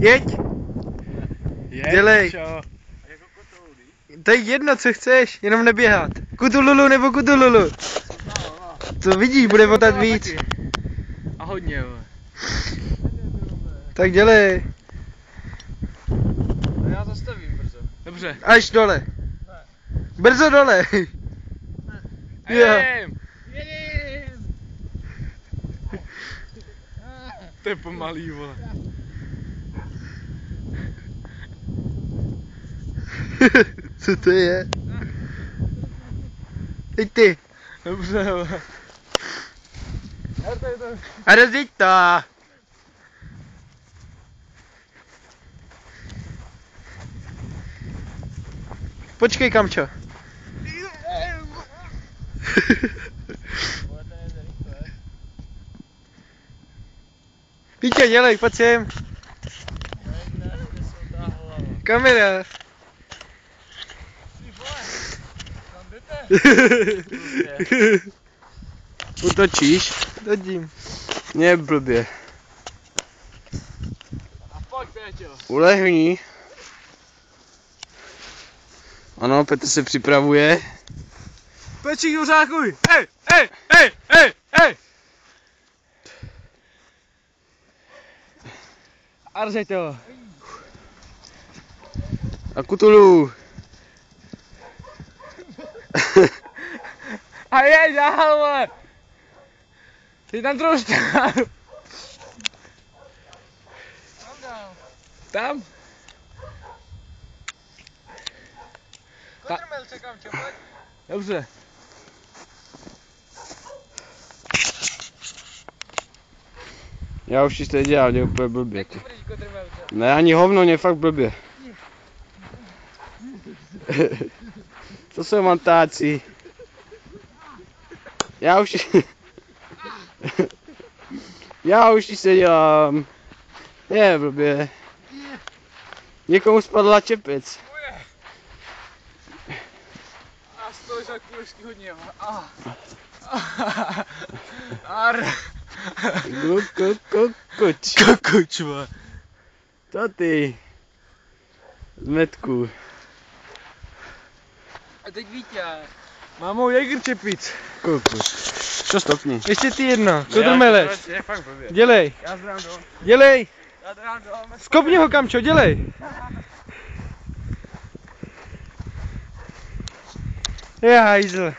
Jeď. Dělej. Čo? To je jedno, co chceš, jenom neběhat. Kutululu nebo kutululu. To vidíš, bude votat víc. A hodně, jo. Tak dělej. No já zastavím brzo. Dobře. Až dole. Brzo dole. Jedem. To je pomalý, vole. Co to je? Teď ty. Dobře, vole. A rozjeď to. Počkej, Kamčo. Pítě, dělej, pojď sem. Kamera. Utočíš? Dodím. Ne blbě. A pojď, Péťo. Ulehni. Ano, Petr se připravuje. Pečík, dořákuj! Ej! A ržej to. A kutulu. A jeď dál, vole! Ty tam druhou stranu. Tam? Kotrmel se, Kamčo, pojď. Dobře. Já už si to dělal, mě úplně blbě. Ne, ani hovno, mě fakt blbě. To jsou mantáci. Já už si se dělám. Je blbě. Někomu spadla čepec. A stojíš jak kulešky hodně, jo. Ar. Kokoč. Kokoč, vole. To ty. Zmetku. A teď Vítě. Mámou Jäger čepic. Kokoč. 6 stopní. Ještě ty jedno, kotrmelec. Je fakt blbě. Dělej. Já zdrám dom. Dělej. Já zdrám dom. Skopni ho, Kamčo, dělej. Je hajzl.